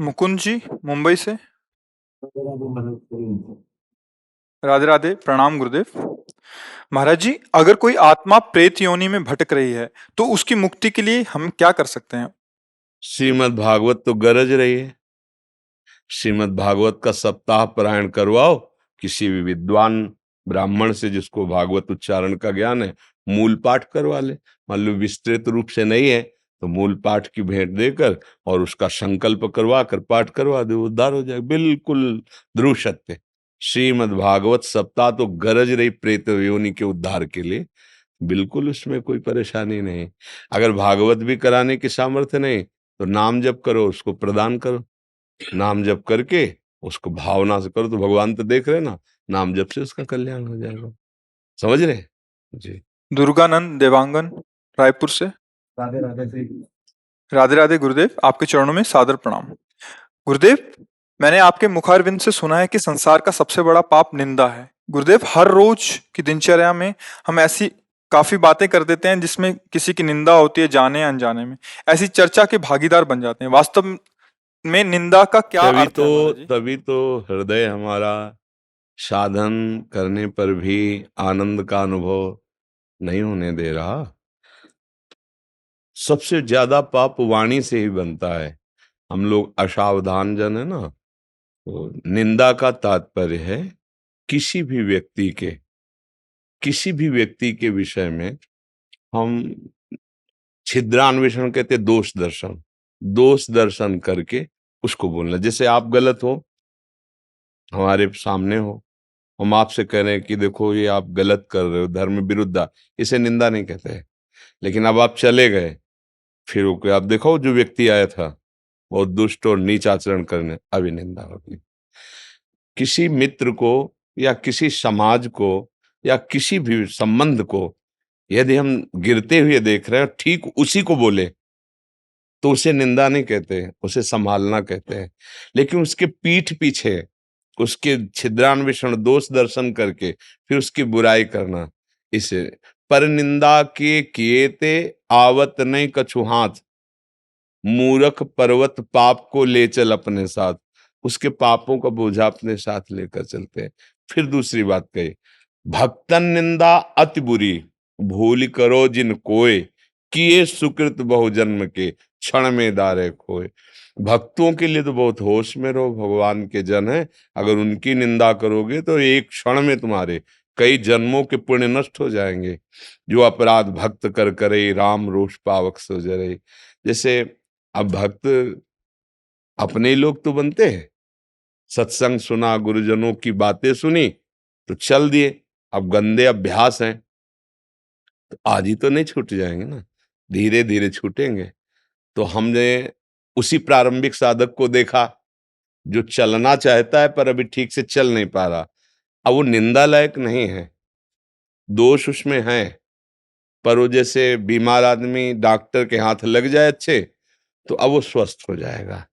मुकुंद जी, मुंबई से। राधे राधे, प्रणाम गुरुदेव। महाराज जी, अगर कोई आत्मा प्रेत योनि में भटक रही है तो उसकी मुक्ति के लिए हम क्या कर सकते हैं? श्रीमद् भागवत तो गरज रही है। श्रीमद् भागवत का सप्ताह पारायण करवाओ किसी भी विद्वान ब्राह्मण से, जिसको भागवत उच्चारण का ज्ञान है। मूल पाठ करवा ले। मान लो विस्तृत रूप से नहीं है तो मूल पाठ की भेंट देकर और उसका संकल्प करवा कर पाठ करवा दे, उद्धार हो जाए। बिल्कुल ध्रुव सत्य। श्रीमद् भागवत सप्ताह तो गरज रही प्रेत योनि के उद्धार के लिए। बिल्कुल उसमें कोई परेशानी नहीं। अगर भागवत भी कराने की सामर्थ्य नहीं तो नाम जप करो, उसको प्रदान करो। नाम जप करके उसको भावना से करो तो भगवान तो देख रहे ना, नाम जप से उसका कल्याण हो जाएगा। समझ रहे जी। दुर्गानंद देवांगन, रायपुर से। राधे राधे जी। राधे राधे गुरुदेव, आपके चरणों में सादर प्रणाम। गुरुदेव, मैंने आपके मुखारविंद से सुना है कि संसार का सबसे बड़ा पाप निंदा है। गुरुदेव, हर रोज की दिनचर्या में हम ऐसी काफी बातें कर देते हैं जिसमें किसी की निंदा होती है, जाने अनजाने में। ऐसी चर्चा के भागीदार बन जाते हैं। वास्तव में निंदा का क्या तभी अर्थ तो है महाराज जी? तभी तो हृदय हमारा साधन करने पर भी आनंद का अनुभव नहीं होने दे रहा। सबसे ज्यादा पाप वाणी से ही बनता है। हम लोग असावधान जन है ना। तो निंदा का तात्पर्य है किसी भी व्यक्ति के विषय में हम छिद्रान्वेषण कहते, दोष दर्शन करके उसको बोलना। जैसे आप गलत हो, हमारे सामने हो, हम आपसे कह रहे हैं कि देखो ये आप गलत कर रहे हो, धर्म विरुद्ध, इसे निंदा नहीं कहते हैं। लेकिन अब आप चले गए, फिर वो आप देखो जो व्यक्ति आया था बहुत दुष्ट और नीच आचरण करने, अभी निंदा होगी। किसी मित्र को या किसी समाज को या किसी भी संबंध को यदि हम गिरते हुए देख रहे हैं, ठीक उसी को बोले तो उसे निंदा नहीं कहते, उसे संभालना कहते हैं। लेकिन उसके पीठ पीछे उसके छिद्रान्वेषण, दोष दर्शन करके फिर उसकी बुराई करना, इसे पर निंदा के किए ते आवत नहीं कछु हाथ, मूर्ख पर्वत पाप को ले चल अपने साथ। उसके पापों का बोझा अपने साथ लेकर चलते हैं। फिर दूसरी बात कही, भक्तन निंदा अति बुरी, भूल करो जिन कोय, किए सुकृत बहु जन्म के, क्षण में दारे खोए। भक्तों के लिए तो बहुत होश में रहो, भगवान के जन है। अगर उनकी निंदा करोगे तो एक क्षण में तुम्हारे कई जन्मों के पुण्य नष्ट हो जाएंगे। जो अपराध भक्त कर करे, राम रोष पावक सो जरे। जैसे अब भक्त अपने ही लोग तो बनते हैं। सत्संग सुना, गुरुजनों की बातें सुनी तो चल दिए। अब गंदे अभ्यास हैं तो आज ही तो नहीं छूट जाएंगे ना, धीरे धीरे छूटेंगे। तो हमने उसी प्रारंभिक साधक को देखा जो चलना चाहता है पर अभी ठीक से चल नहीं पा रहा। अब वो निंदा लायक नहीं है, दोष उसमें है। पर वो जैसे बीमार आदमी डॉक्टर के हाथ लग जाए अच्छे, तो अब वो स्वस्थ हो जाएगा।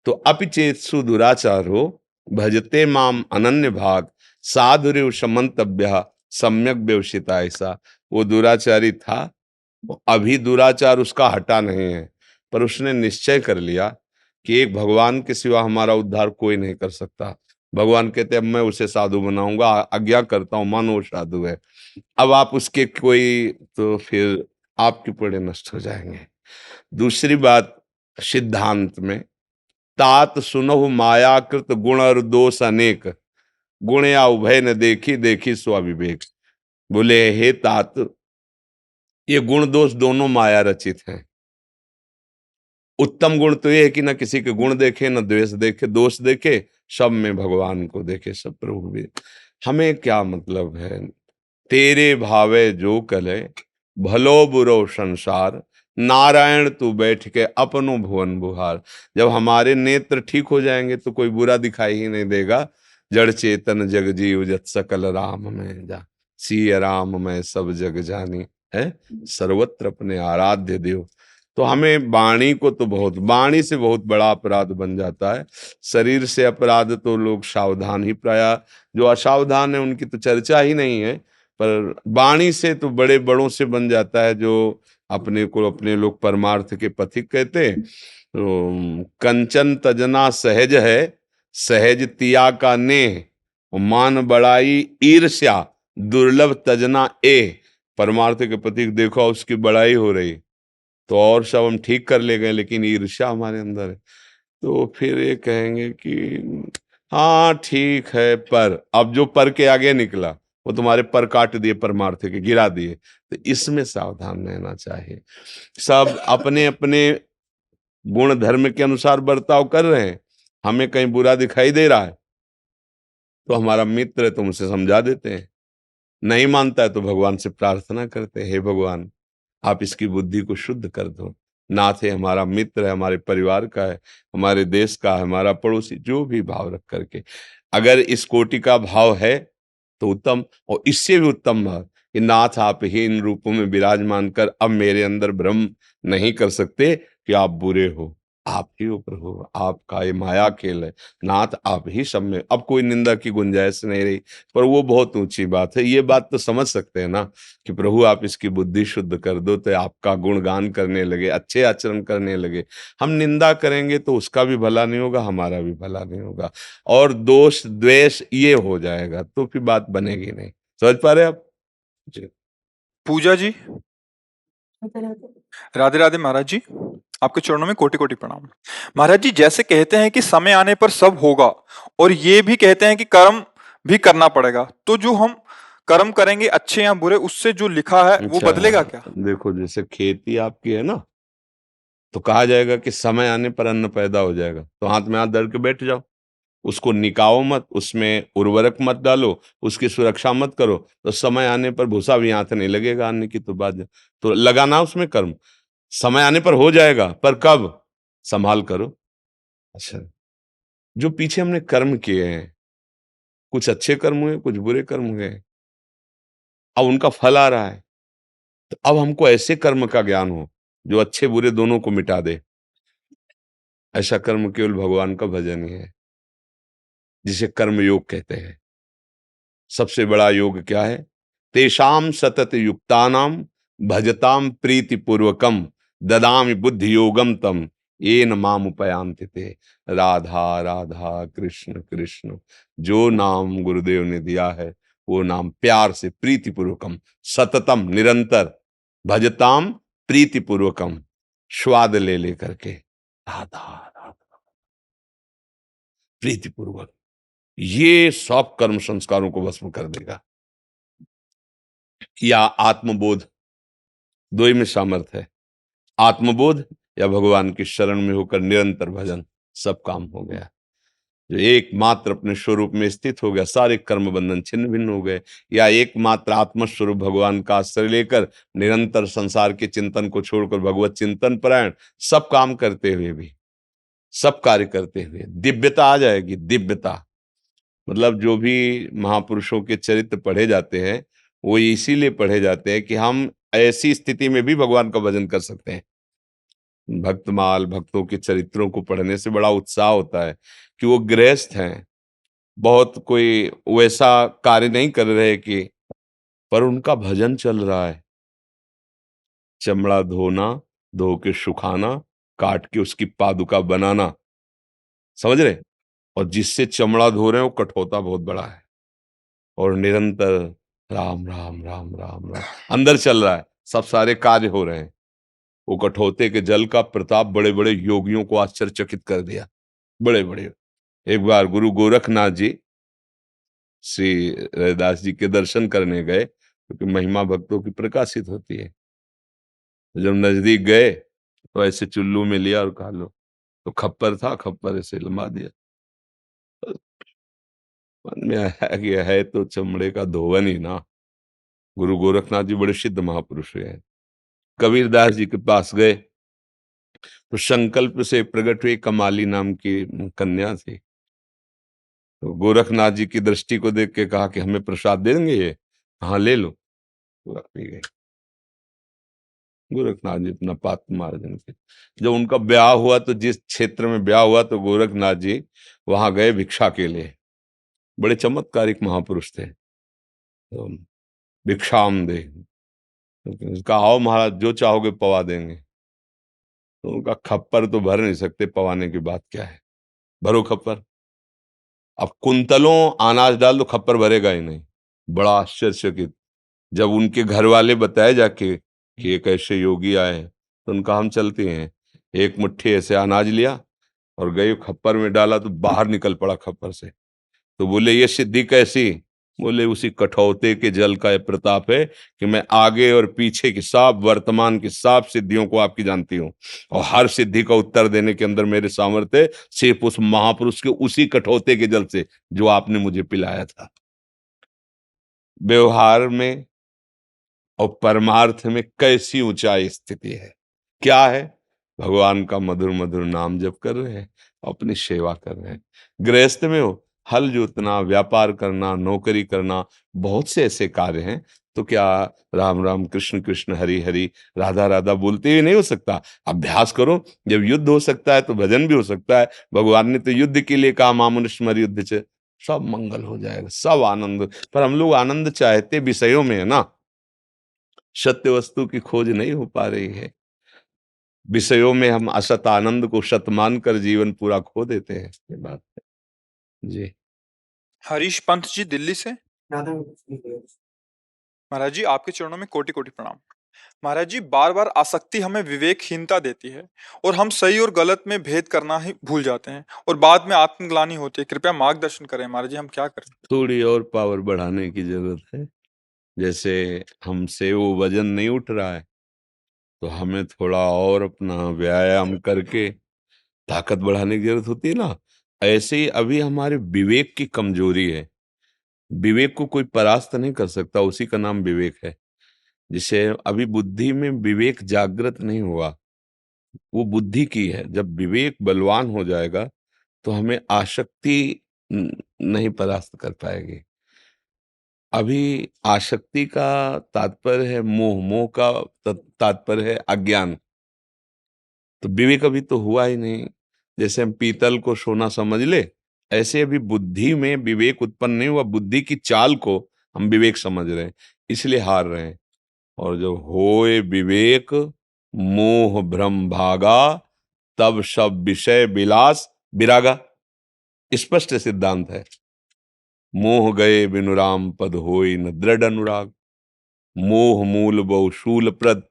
तो अपिचेत्सु दुराचारो भजते माम अनन्य भाग, साधुरिव समन्तव्य सम्यक व्यवसिता। ऐसा वो दुराचारी था, अभी दुराचार उसका हटा नहीं है, पर उसने निश्चय कर लिया कि एक भगवान के सिवा हमारा उद्धार कोई नहीं कर सकता। भगवान कहते अब मैं उसे साधु बनाऊंगा, आज्ञा करता हूं, मानो वो साधु है। अब आप उसके कोई तो फिर आपके पुण्य नष्ट हो जाएंगे। दूसरी बात, सिद्धांत में तात सुनहु मायाकृत गुण और दोष अनेक, गुण या उभय न देखी देखी स्वाविवेक। बोले हे तात, ये गुण दोष दोनों माया रचित हैं। उत्तम गुण तो ये है कि न किसी के गुण देखे, न द्वेष देखे, दोष देखे, सब में भगवान को देखे, सब प्रभु भी। हमें क्या मतलब है, तेरे भावे जो कले, भलो बुरो संसार, नारायण तू बैठ के अपनो भुवन बुहार। जब हमारे नेत्र ठीक हो जाएंगे तो कोई बुरा दिखाई ही नहीं देगा। जड़ चेतन जग जीव जत सकल राम में जा, सिय राम में सब जग जानी है, सर्वत्र अपने आराध्य देव। तो हमें वाणी को तो वाणी से बहुत बड़ा अपराध बन जाता है। शरीर से अपराध तो लोग सावधान ही, प्राय जो असावधान है उनकी तो चर्चा ही नहीं है। पर वाणी से तो बड़े बड़ों से बन जाता है, जो अपने को अपने लोग परमार्थ के पथिक कहते हैं। कंचन तजना सहज है, सहज तिया का नेह, मान बढ़ाई ईर्ष्या, दुर्लभ तजना ए। परमार्थ के प्रतीक देखो, उसकी बड़ाई हो रही, तो और सब हम ठीक कर ले गए, लेकिन ईर्ष्या हमारे अंदर है। तो फिर ये कहेंगे कि हाँ ठीक है, पर अब जो पर के आगे निकला वो तुम्हारे पर काट दिए, परमार्थ के गिरा दिए। तो इसमें सावधान रहना चाहिए। सब अपने अपने गुण धर्म के अनुसार बर्ताव कर रहे हैं, हमें कहीं बुरा दिखाई दे रहा है तो हमारा मित्र है, तो उनसे समझा देते हैं। नहीं मानता है तो भगवान से प्रार्थना करते हैं, हे भगवान आप इसकी बुद्धि को शुद्ध कर दो। नाथ है, हमारा मित्र है, हमारे परिवार का है, हमारे देश का है, हमारा पड़ोसी, जो भी भाव रख करके अगर इस कोटि का भाव है तो उत्तम। और इससे भी उत्तम भाव कि नाथ आप ही इन रूपों में विराजमान कर अब मेरे अंदर भ्रम नहीं कर सकते कि आप बुरे हो। आप ही ऊपर हो, आपका ये माया खेल है नाथ, आप ही सब में। अब कोई निंदा की गुंजाइश नहीं रही, पर वो बहुत ऊंची बात है। ये बात तो समझ सकते हैं ना कि प्रभु आप इसकी बुद्धि शुद्ध कर दो, तो आपका गुणगान करने लगे, अच्छे आचरण करने लगे। हम निंदा करेंगे तो उसका भी भला नहीं होगा, हमारा भी भला नहीं होगा, और दोष द्वेष ये हो जाएगा, तो फिर बात बनेगी नहीं। समझ पा रहे आप जी? पूजा जी, राधे राधे महाराज जी, आपके चरणों में कोटि कोटि प्रणाम। महाराज जी, जैसे कहते हैं कि समय आने पर सब होगा, और ये भी कहते हैं कि कर्म भी करना पड़ेगा, तो जो हम कर्म करेंगे अच्छे या बुरे, उससे जो लिखा है वो अच्छा, बदलेगा क्या? देखो जैसे खेती आपकी है ना, तो कहा जाएगा कि समय आने पर अन्न पैदा हो जाएगा, तो हाथ में हाथ धर के बैठ जाओ, उसको निकाओ मत, उसमें उर्वरक मत डालो, उसकी सुरक्षा मत करो, तो समय आने पर भूसा भी हाथ नहीं लगेगा अन्न की। तो बात, तो लगाना उसमें कर्म, समय आने पर हो जाएगा, पर कब, संभाल करो। अच्छा, जो पीछे हमने कर्म किए हैं, कुछ अच्छे कर्म हुए, कुछ बुरे कर्म हुए, अब उनका फल आ रहा है, तो अब हमको ऐसे कर्म का ज्ञान हो जो अच्छे बुरे दोनों को मिटा दे। ऐसा कर्म केवल भगवान का भजन ही है, जिसे कर्म योग कहते हैं। सबसे बड़ा योग क्या है? तेषाम सतत युक्तानाम भजताम प्रीति पूर्वकम ददामि बुद्धि योगम तम येन माम उपयांति ते। राधा राधा कृष्ण कृष्ण, जो नाम गुरुदेव ने दिया है वो नाम प्यार से प्रीति पूर्वकम, सततम निरंतर, भजताम प्रीति पूर्वकम, स्वाद ले लेकर के, राधा राधा प्रीति पूर्वक, ये सब कर्म संस्कारों को भस्म कर देगा। या आत्मबोध, दो ही में सामर्थ्य है, आत्मबोध या भगवान की शरण में होकर निरंतर भजन, सब काम हो गया। जो एकमात्र अपने स्वरूप में स्थित हो गया, सारे कर्म बंधन छिन्न भिन्न हो गए। या एकमात्र आत्मस्वरूप भगवान का आश्रय लेकर निरंतर संसार के चिंतन को छोड़कर भगवत चिंतन परायण, सब काम करते हुए भी, सब कार्य करते हुए दिव्यता आ जाएगी। दिव्यता मतलब जो भी महापुरुषों के चरित्र पढ़े जाते हैं, वो इसीलिए पढ़े जाते हैं कि हम ऐसी स्थिति में भी भगवान का भजन कर सकते हैं। भक्तमाल भक्तों के चरित्रों को पढ़ने से बड़ा उत्साह होता है कि वो गृहस्थ हैं, बहुत कोई वैसा कार्य नहीं कर रहे कि, पर उनका भजन चल रहा है। चमड़ा धोना, धो के सुखाना, काट के उसकी पादुका बनाना, समझ रहे? और जिससे चमड़ा धो रहे हैं वो कठौता बहुत बड़ा है, और निरंतर राम राम राम राम राम अंदर चल रहा है, सब सारे कार्य हो रहे हैं। वो कठौते के जल का प्रताप बड़े बड़े योगियों को आश्चर्यचकित कर दिया। बड़े बड़े, एक बार गुरु गोरखनाथ जी श्री रविदास जी के दर्शन करने गए, क्योंकि महिमा भक्तों की प्रकाशित होती है। तो जब नजदीक गए तो ऐसे चुल्लू में लिया और खा लो, तो खप्पर था, खप्पर ऐसे लंबा दिया। मन में आया कि है तो चमड़े का धोवन ही ना। गुरु गोरखनाथ जी बड़े सिद्ध महापुरुष हैं। कबीरदास जी के पास गए तो संकल्प से प्रकट हुई कमाली नाम की कन्या थी। तो गोरखनाथ जी की दृष्टि को देख के कहा कि हमें प्रसाद देंगे ये? हाँ ले लो। तो रख ली गई। गोरखनाथ जी अपना पात्र मार्जन के, जब उनका ब्याह हुआ तो जिस क्षेत्र में ब्याह हुआ तो गोरखनाथ जी वहां गए भिक्षा के लिए। बड़े चमत्कारिक महापुरुष थे। तो भिक्षाम दे, तो उसका आओ महाराज जो चाहोगे पवा देंगे। तो उनका खप्पर तो भर नहीं सकते, पवाने की बात क्या है, भरो खप्पर। अब कुंतलों अनाज डाल दो, खप्पर भरेगा ही नहीं। बड़ा आश्चर्यचकित जब उनके घर वाले बताए जाके कि एक ऐसे योगी आए हैं, तो उनका हम चलते हैं, एक मुट्ठी ऐसे अनाज लिया और गए खप्पर में डाला तो बाहर निकल पड़ा खप्पर से। तो बोले ये सिद्धि कैसी? बोले उसी कठौते के जल का ये प्रताप है कि मैं आगे और पीछे की सब वर्तमान की सब सिद्धियों को आपकी जानती हूँ, और हर सिद्धि का उत्तर देने के अंदर मेरे सामर्थ्य सिर्फ उस महापुरुष के उसी कठौते के जल से जो आपने मुझे पिलाया था। व्यवहार में और परमार्थ में कैसी ऊंचाई स्थिति है, क्या है? भगवान का मधुर मधुर नाम जप कर रहे हैं, अपनी सेवा कर रहे हैं। गृहस्थ में हो, हल जोतना, व्यापार करना, नौकरी करना, बहुत से ऐसे कार्य हैं। तो क्या राम राम कृष्ण कृष्ण हरि हरि राधा राधा बोलते हुए नहीं हो सकता? अभ्यास करो। जब युद्ध हो सकता है तो भजन भी हो सकता है। भगवान ने तो युद्ध के लिए कहा मामनुष्य युद्ध से सब मंगल हो जाएगा, सब आनंद। पर हम लोग आनंद चाहते विषयों में है ना, सत्य वस्तु की खोज नहीं हो पा रही है। विषयों में हम असत आनंद को सत मानकर जीवन पूरा खो देते हैं, ये बात है जी। हरीश पंत जी दिल्ली से। महाराज जी आपके चरणों में कोटि कोटि प्रणाम। महाराज जी बार बार आसक्ति हमें विवेकहीनता देती है और हम सही और गलत में भेद करना ही भूल जाते हैं और बाद में आत्मग्लानि होती है। कृपया मार्गदर्शन करें महाराज जी, हम क्या करें? थोड़ी और पावर बढ़ाने की जरूरत है। जैसे हमसे वो वजन नहीं उठ रहा है, तो हमें थोड़ा और अपना व्यायाम करके ताकत बढ़ाने की जरूरत होती है ना। ऐसे ही अभी हमारे विवेक की कमजोरी है। विवेक को कोई परास्त नहीं कर सकता, उसी का नाम विवेक है। जिसे अभी बुद्धि में विवेक जागृत नहीं हुआ, वो बुद्धि की है। जब विवेक बलवान हो जाएगा तो हमें आसक्ति नहीं परास्त कर पाएगी। अभी आसक्ति का तात्पर्य है मोह, मोह का तात्पर्य है अज्ञान। तो विवेक अभी तो हुआ ही नहीं। जैसे हम पीतल को सोना समझ ले, ऐसे अभी बुद्धि में विवेक उत्पन्न नहीं हुआ। बुद्धि की चाल को हम विवेक समझ रहे हैं, इसलिए हार रहे हैं। और जब होए विवेक मोह भ्रम भागा, तब सब विषय विलास विरागा। स्पष्ट सिद्धांत है। मोह गए बिनु राम पद होई न दृढ़ अनुराग, मोह मूल बहु शूल प्रद।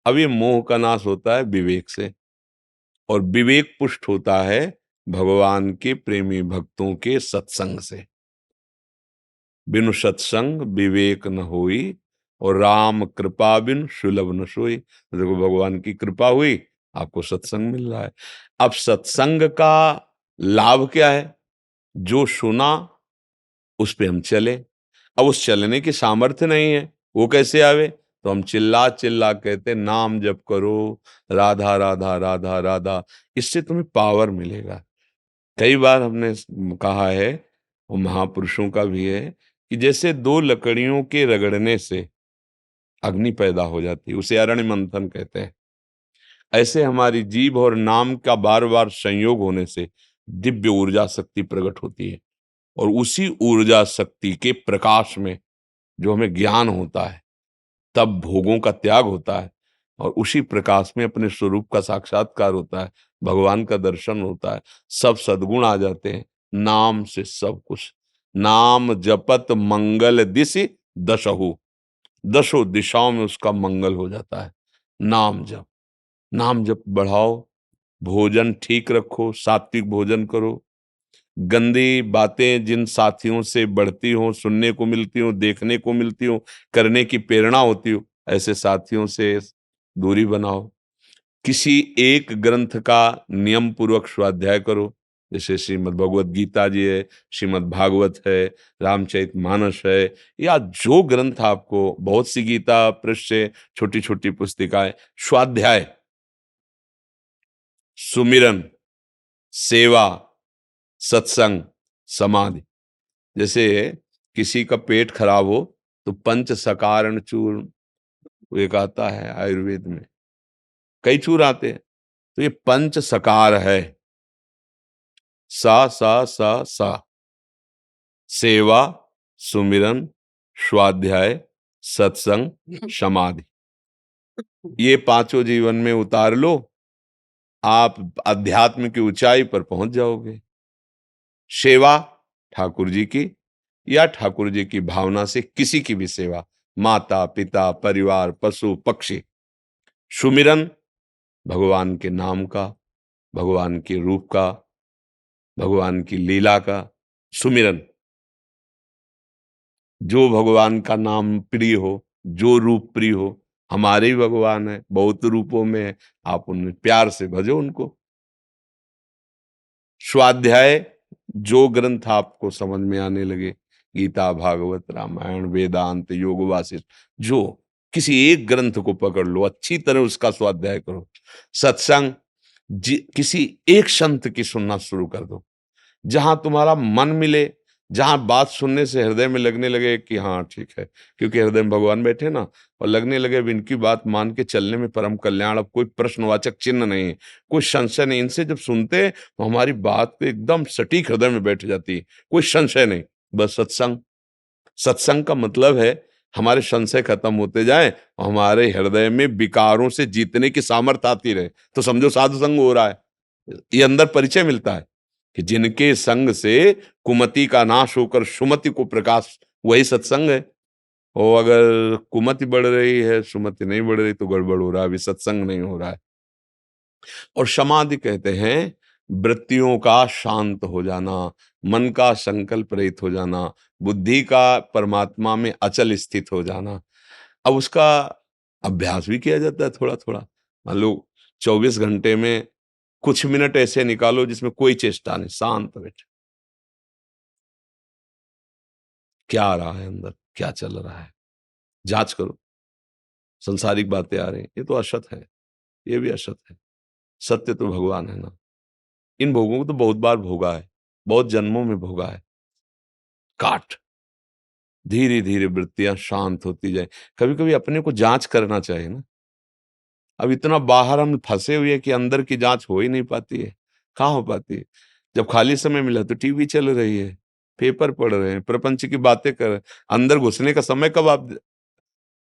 अब ये मोह का नाश होता है विवेक से, और विवेक पुष्ट होता है भगवान के प्रेमी भक्तों के सत्संग से। बिनु सत्संग विवेक न होई, और राम कृपा बिन सुलभ न सोई। देखो भगवान की कृपा हुई, आपको सत्संग मिल रहा है। अब सत्संग का लाभ क्या है? जो सुना उस पे हम चले। अब उस चलने की सामर्थ्य नहीं है, वो कैसे आवे? तो हम चिल्ला चिल्ला कहते नाम जप करो, राधा राधा राधा राधा, इससे तुम्हें पावर मिलेगा। कई बार हमने कहा है, वो महापुरुषों का भी है, कि जैसे दो लकड़ियों के रगड़ने से अग्नि पैदा हो जाती है, उसे अरण्य मंथन कहते हैं। ऐसे हमारी जीभ और नाम का बार बार संयोग होने से दिव्य ऊर्जा शक्ति प्रकट होती है, और उसी ऊर्जा शक्ति के प्रकाश में जो हमें ज्ञान होता है, तब भोगों का त्याग होता है, और उसी प्रकाश में अपने स्वरूप का साक्षात्कार होता है, भगवान का दर्शन होता है, सब सद्गुण आ जाते हैं। नाम से सब कुछ। नाम जपत मंगल दिशि दशहु, दशों दिशाओं में उसका मंगल हो जाता है। नाम जप, नाम जप बढ़ाओ। भोजन ठीक रखो, सात्विक भोजन करो। गंदी बातें जिन साथियों से बढ़ती हो, सुनने को मिलती हो, देखने को मिलती हो, करने की प्रेरणा होती हो, ऐसे साथियों से दूरी बनाओ। किसी एक ग्रंथ का नियम पूर्वक स्वाध्याय करो। जैसे श्रीमद् भगवत गीता जी है, श्रीमद् भागवत है, रामचरितमानस है, या जो ग्रंथ आपको, बहुत सी गीता पृष्ठ से छोटी छोटी पुस्तिकाएं। स्वाध्याय, सुमिरन, सेवा, सत्संग, समाधि। जैसे किसी का पेट खराब हो तो पंच सकारण चूर्ण एक आता है आयुर्वेद में, कई चूर्ण आते हैं। तो ये पंच सकार है। सा सेवा, सुमिरन, स्वाध्याय, सत्संग, समाधि। ये पांचों जीवन में उतार लो, आप अध्यात्म की ऊंचाई पर पहुंच जाओगे। सेवा ठाकुर जी की या ठाकुर जी की भावना से किसी की भी सेवा, माता पिता परिवार पशु पक्षी, सुमिरन भगवान के नाम का, भगवान के रूप का, भगवान की लीला का सुमिरन। जो भगवान का नाम प्रिय हो, जो रूप प्रिय हो, हमारे ही भगवान है, बहुत रूपों में है, आप उनमें प्यार से भजो उनको। स्वाध्याय, जो ग्रंथ आपको समझ में आने लगे, गीता भागवत रामायण वेदांत योग वासिष्ठ, जो किसी एक ग्रंथ को पकड़ लो, अच्छी तरह उसका स्वाध्याय करो। सत्संग, किसी एक संत की सुनना शुरू कर दो, जहां तुम्हारा मन मिले, जहां बात सुनने से हृदय में लगने लगे कि हाँ ठीक है, क्योंकि हृदय में भगवान बैठे ना, और लगने लगे अब इनकी बात मान के चलने में परम कल्याण, अब कोई प्रश्नवाचक चिन्ह नहीं है, कोई संशय नहीं। इनसे जब सुनते हैं तो हमारी बात पे एकदम सटीक हृदय में बैठ जाती है, कोई संशय नहीं। बस सत्संग, सत्संग का मतलब है हमारे संशय खत्म होते जाए और हमारे हृदय में विकारों से जीतने की सामर्थ्य आती रहे, तो समझो साधु संग हो रहा है। ये अंदर परिचय मिलता है कि जिनके संग से कुमति का नाश होकर सुमति को प्रकाश, वही सत्संग है। और अगर कुमति बढ़ रही है, सुमति नहीं बढ़ रही, तो गड़बड़ हो रहा है, अभी सत्संग नहीं हो रहा है। और समाधि कहते हैं वृत्तियों का शांत हो जाना, मन का संकल्प रहित हो जाना, बुद्धि का परमात्मा में अचल स्थित हो जाना। अब उसका अभ्यास भी किया जाता है थोड़ा थोड़ा। मान लो 24 घंटे में कुछ मिनट ऐसे निकालो जिसमें कोई चेष्टा नहीं, शांत बैठे, क्या आ रहा है अंदर, क्या चल रहा है, जांच करो। संसारिक बातें आ रही हैं, ये तो असत है, ये भी असत है, सत्य तो भगवान है ना। इन भोगों को तो बहुत बार भोगा है, बहुत जन्मों में भोगा है। काट, धीरे धीरे वृत्तियां शांत होती जाए। कभी कभी अपने को जांच करना चाहिए ना। अब इतना बाहर हम फंसे हुए हैं कि अंदर की जांच हो ही नहीं पाती है। कहाँ हो पाती है? जब खाली समय मिला तो टीवी चल रही है, पेपर पढ़ रहे हैं, प्रपंच की बातें कर रहे हैं। अंदर घुसने का समय कब आप,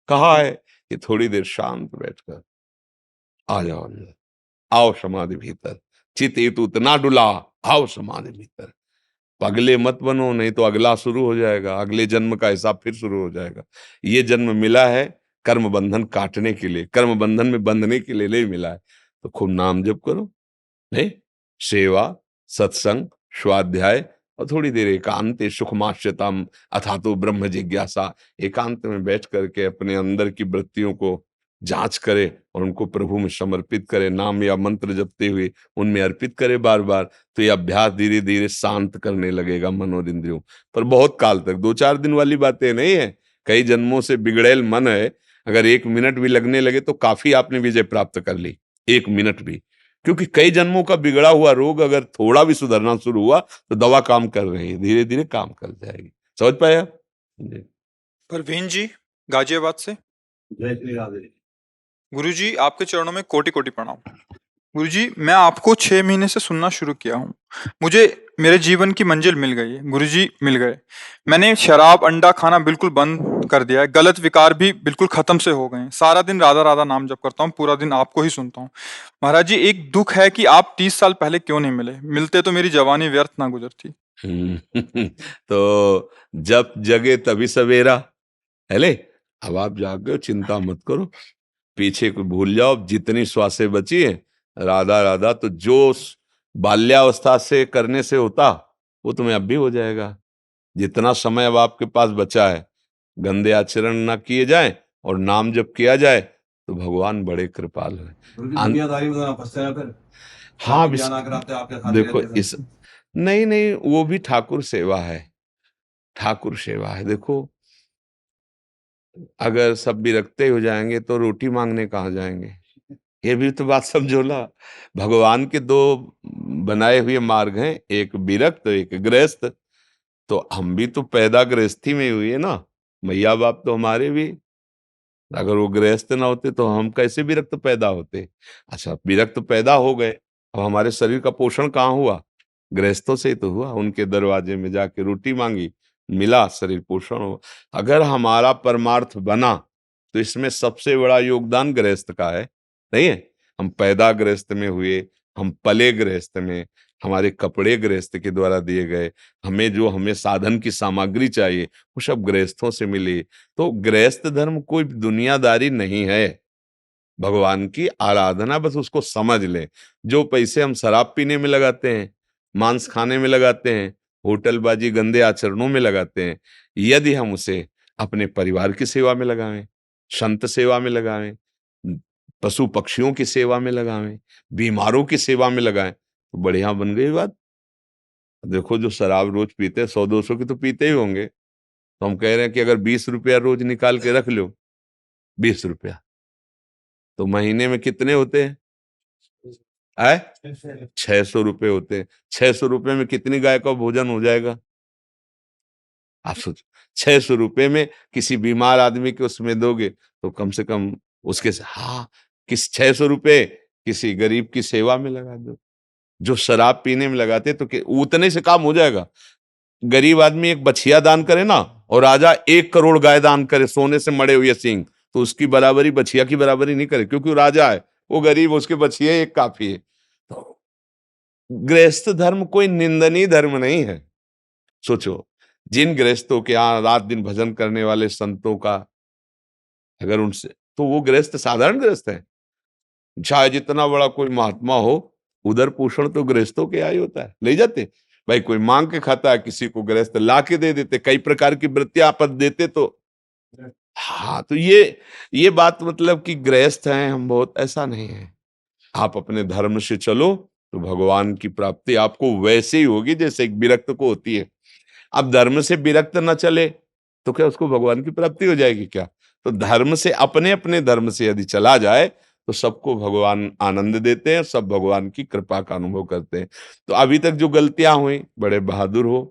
कहाँ है कि थोड़ी देर शांत बैठकर आ जाओ अंदर, आओ समाधि भीतर, चित हेतु उतना डुला, आओ समाधि भीतर। पगले मत बनो, नहीं तो अगला शुरू हो जाएगा, अगले जन्म का हिसाब फिर शुरू हो जाएगा। ये जन्म मिला है कर्म बंधन काटने के लिए, कर्म बंधन में बंधने के लिए नहीं मिला है। तो खूब नाम जप करो, नहीं, सेवा, सत्संग, स्वाध्याय, और थोड़ी देर एकांत सुखमाश्यतम अथातो ब्रह्म जिज्ञासा, एकांत में बैठ करके अपने अंदर की वृत्तियों को जांच करे और उनको प्रभु में समर्पित करे, नाम या मंत्र जपते हुए उनमें अर्पित करे बार बार। तो ये अभ्यास धीरे धीरे शांत करने लगेगा मन और इंद्रियों। पर बहुत काल तक, 2-4 दिन वाली बातें नहीं है, कई जन्मों से बिगड़ेल मन है, अगर 1 मिनट भी लगने लगे तो काफी आपने विजय प्राप्त कर ली। 1 मिनट भी, क्योंकि कई जन्मों का बिगड़ा हुआ रोग अगर थोड़ा भी सुधरना शुरू हुआ तो दवा काम कर रही है, धीरे धीरे काम कर जाएगी। समझ पाए आप? जी। परवीन जी, गाजियाबाद से। जय श्री राधे। गुरुजी, आपके चरणों में कोटि कोटि प्रणाम। गुरुजी, मैं आपको 6 महीने से सुनना शुरू किया हूँ। मुझे मेरे जीवन की मंजिल मिल गई है। गुरुजी मिल गए। मैंने शराब अंडा खाना बिल्कुल बंद कर दिया है। गलत विकार भी बिल्कुल खत्म से हो गए हैं। सारा दिन राधा राधा नाम जप करता हूँ, पूरा दिन आपको ही सुनता हूँ। महाराज जी, एक दुख है कि आप 30 साल पहले क्यों नहीं मिले? मिलते तो मेरी जवानी व्यर्थ ना गुजरती। तो जब जगे तभी सवेरा, है ले। अब आप जाग गए हो, चिंता मत करो, पीछे को भूल जाओ, जितनी श्वासें बची है राधा राधा, तो जो बाल्यावस्था से करने से होता वो तुम्हें अब भी हो जाएगा। जितना समय अब आपके पास बचा है, गंदे आचरण ना किए जाए और नाम जप किया जाए तो भगवान बड़े कृपालु हैं। दुनियादारी में फंसते हैं फिर। हाँ, ज्ञान आकर आपके आपके खाते देखो रहते इस, हैं। नहीं नहीं, वो भी ठाकुर सेवा है, ठाकुर सेवा है। देखो, अगर सब विरक्ते हो जाएंगे तो रोटी मांगने कहाँ जाएंगे? ये भी तो बात समझो ना। भगवान के दो बनाए हुए मार्ग हैं, एक विरक्त एक गृहस्थ। तो हम भी तो पैदा गृहस्थी में हुए ना, मैया बाप तो हमारे भी, अगर वो गृहस्थ ना होते तो हम कैसे विरक्त पैदा होते? अच्छा, विरक्त पैदा हो गए, अब हमारे शरीर का पोषण कहाँ हुआ? गृहस्थों से ही तो हुआ। उनके दरवाजे में जाके रोटी मांगी, मिला, शरीर पोषण हो। अगर हमारा परमार्थ बना तो इसमें सबसे बड़ा योगदान गृहस्थ का है, नहीं है? हम पैदा गृहस्थ में हुए, हम पले गृहस्थ में, हमारे कपड़े गृहस्थ के द्वारा दिए गए, हमें साधन की सामग्री चाहिए वो सब गृहस्थों से मिली। तो गृहस्थ धर्म कोई दुनियादारी नहीं है, भगवान की आराधना, बस उसको समझ लें। जो पैसे हम शराब पीने में लगाते हैं, मांस खाने में लगाते हैं, होटलबाजी गंदे आचरणों में लगाते हैं, यदि हम उसे अपने परिवार की सेवा में लगावें, संत सेवा में लगावें, पशु पक्षियों की सेवा में लगावें, बीमारों की सेवा में लगाएं, तो बढ़िया बन गई बात। देखो जो शराब रोज पीते हैं, 100-200 की तो पीते ही होंगे, तो हम कह रहे हैं कि अगर 20 रुपया रोज निकाल के रख लो, 20 रुपया, तो महीने में कितने होते हैं? आए 600 रुपये होते हैं। 600 रुपये में कितनी गाय का भोजन हो जाएगा? आप सोचो, 600 रुपये में किसी बीमार आदमी के उसमें दोगे तो कम से कम उसके हाँ, किस 600 रुपये किसी गरीब की सेवा में लगा दो। जो शराब पीने में लगाते तो उतने से काम हो जाएगा। गरीब आदमी एक बछिया दान करे ना, और राजा 1 करोड़ गाय दान करे सोने से मड़े हुए सिंह, तो उसकी बराबरी बछिया की बराबरी नहीं करे, क्योंकि वो राजा है, वो गरीब, उसके बछिए एक काफी है। तो गृहस्थ धर्म कोई निंदनीय धर्म नहीं है। सोचो, जिन गृहस्थों के यहाँ रात दिन भजन करने वाले संतों का, अगर उनसे, तो वो गृहस्थ साधारण गृहस्थ है। चाहे जितना बड़ा कोई महात्मा हो, उधर पोषण तो गृहस्थों के यहाँ ही होता है, ले जाते भाई। कोई मांग के खाता है, किसी को गृहस्थ ला के दे देते, कई प्रकार की वृत्तियां आपस देते। तो हाँ, तो ये बात मतलब कि गृहस्थ हैं हम बहुत, ऐसा नहीं है। आप अपने धर्म से चलो तो भगवान की प्राप्ति आपको वैसे ही होगी जैसे एक विरक्त को होती है। अब धर्म से विरक्त न चले तो क्या उसको भगवान की प्राप्ति हो जाएगी क्या? तो धर्म से, अपने अपने धर्म से यदि चला जाए तो सबको भगवान आनंद देते हैं, सब भगवान की कृपा का अनुभव करते हैं। तो अभी तक जो गलतियां हुई, बड़े बहादुर हो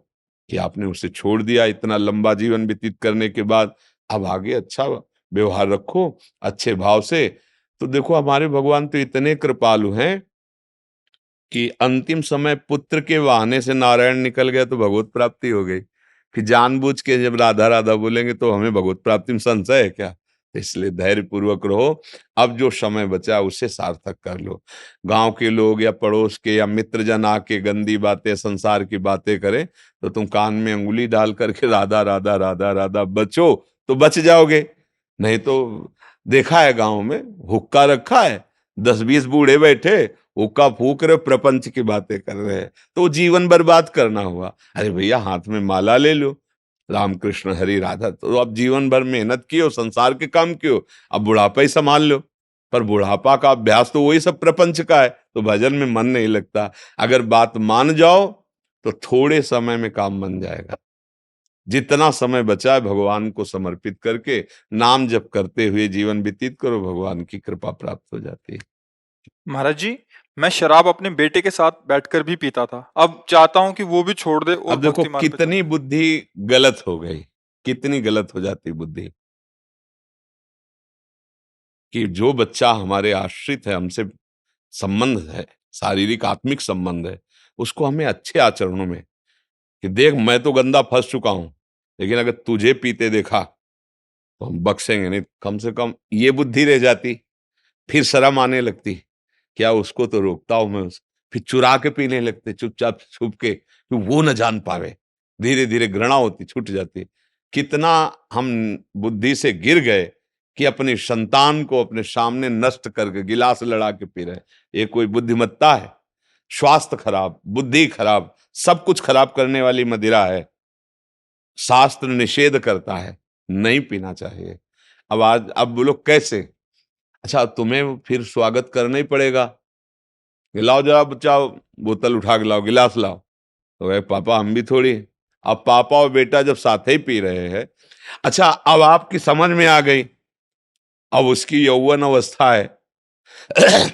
कि आपने उसे छोड़ दिया। इतना लंबा जीवन व्यतीत करने के बाद अब आगे अच्छा व्यवहार रखो, अच्छे भाव से। तो देखो, हमारे भगवान तो इतने कृपालु हैं कि अंतिम समय पुत्र के वाहने से नारायण निकल गए तो भगवत प्राप्ति हो गई। फिर जानबूझ के जब राधा राधा बोलेंगे तो हमें भगवत प्राप्ति में संशय है क्या? तो इसलिए धैर्य पूर्वक रहो। अब जो समय बचा उसे सार्थक कर लो। गांव के लोग या पड़ोस के या मित्रजन आके गंदी बातें, संसार की बातें करें तो तुम कान में अंगुली डाल करके राधा राधा राधा राधा बचो तो बच जाओगे। नहीं तो देखा है गांव में, हुक्का रखा है, 10-20 बूढ़े बैठे, हुक्का फूक रहे, प्रपंच की बातें कर रहे हैं, तो जीवन बर्बाद करना हुआ। अरे भैया, हाथ में माला ले लो, राम कृष्ण हरि राधा, तो अब जीवन भर मेहनत की हो, संसार के काम कियो, अब बुढ़ापा ही संभाल लो। पर बुढ़ापा का अभ्यास तो वही सब प्रपंच का है, तो भजन में मन नहीं लगता। अगर बात मान जाओ तो थोड़े समय में काम बन जाएगा। जितना समय बचा है भगवान को समर्पित करके नाम जप करते हुए जीवन व्यतीत करो, भगवान की कृपा प्राप्त हो जाती है। महाराज जी, मैं शराब अपने बेटे के साथ बैठकर भी पीता था। अब चाहता हूँ कि वो भी छोड़ दे और अब देखो भक्ति मार्ग पे कितनी बुद्धि गलत हो गई, कितनी गलत हो जाती बुद्धि, कि जो बच्चा हमारे आश्रित है, हमसे संबंध है, शारीरिक आत्मिक संबंध है, उसको हमें अच्छे आचरणों में, कि देख मैं तो गंदा फंस चुका हूं, लेकिन अगर तुझे पीते देखा तो हम बख्शेंगे नहीं। कम से कम ये बुद्धि रह जाती, फिर शर्म आने लगती, क्या उसको तो रोकता हूं मैं फिर चुरा के पीने लगते, चुपचाप छुप के, कि वो न जान पावे। धीरे धीरे घृणा होती, छूट जाती। कितना हम बुद्धि से गिर गए कि अपनी संतान को अपने सामने नष्ट करके गिलास लड़ा के पी रहे। ये कोई बुद्धिमत्ता है? स्वास्थ्य खराब, बुद्धि खराब, सब कुछ खराब करने वाली मदिरा है। शास्त्र निषेध करता है, नहीं पीना चाहिए। अब बोलो कैसे? अच्छा, तुम्हें फिर स्वागत करना ही पड़ेगा कि लाओ जरा बच्चा, बोतल उठा के लाओ, गिलास लाओ। तो कहे पापा हम भी थोड़ी। अब पापा और बेटा जब साथ ही पी रहे हैं, अच्छा अब आपकी समझ में आ गई, अब उसकी यौवन अवस्था है।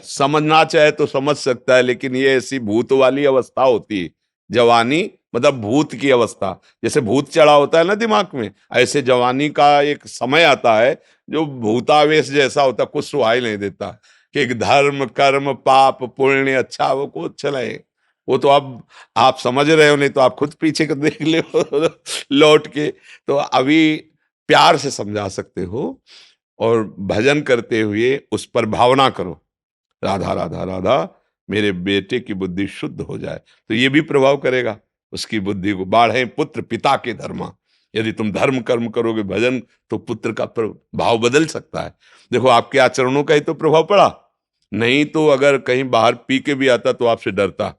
समझना चाहे तो समझ सकता है, लेकिन ये ऐसी भूत वाली अवस्था होती है। जवानी मतलब भूत की अवस्था, जैसे भूत चढ़ा होता है ना दिमाग में, ऐसे जवानी का एक समय आता है जो भूतावेश जैसा होता है, कुछ सुहाई नहीं देता कि एक धर्म कर्म पाप पुण्य अच्छा वो को चलाए। वो तो अब आप समझ रहे हो, नहीं तो आप खुद पीछे को देख ले लौट के। तो अभी प्यार से समझा सकते हो, और भजन करते हुए उस पर भावना करो, राधा राधा राधा, मेरे बेटे की बुद्धि शुद्ध हो जाए, तो ये भी प्रभाव करेगा उसकी बुद्धि को। बाढ़े पुत्र पिता के धर्मा, यदि तुम धर्म कर्म करोगे भजन, तो पुत्र का भाव बदल सकता है। देखो आपके आचरणों का ही तो प्रभाव पड़ा, नहीं तो अगर कहीं बाहर पी के भी आता तो आपसे डरता,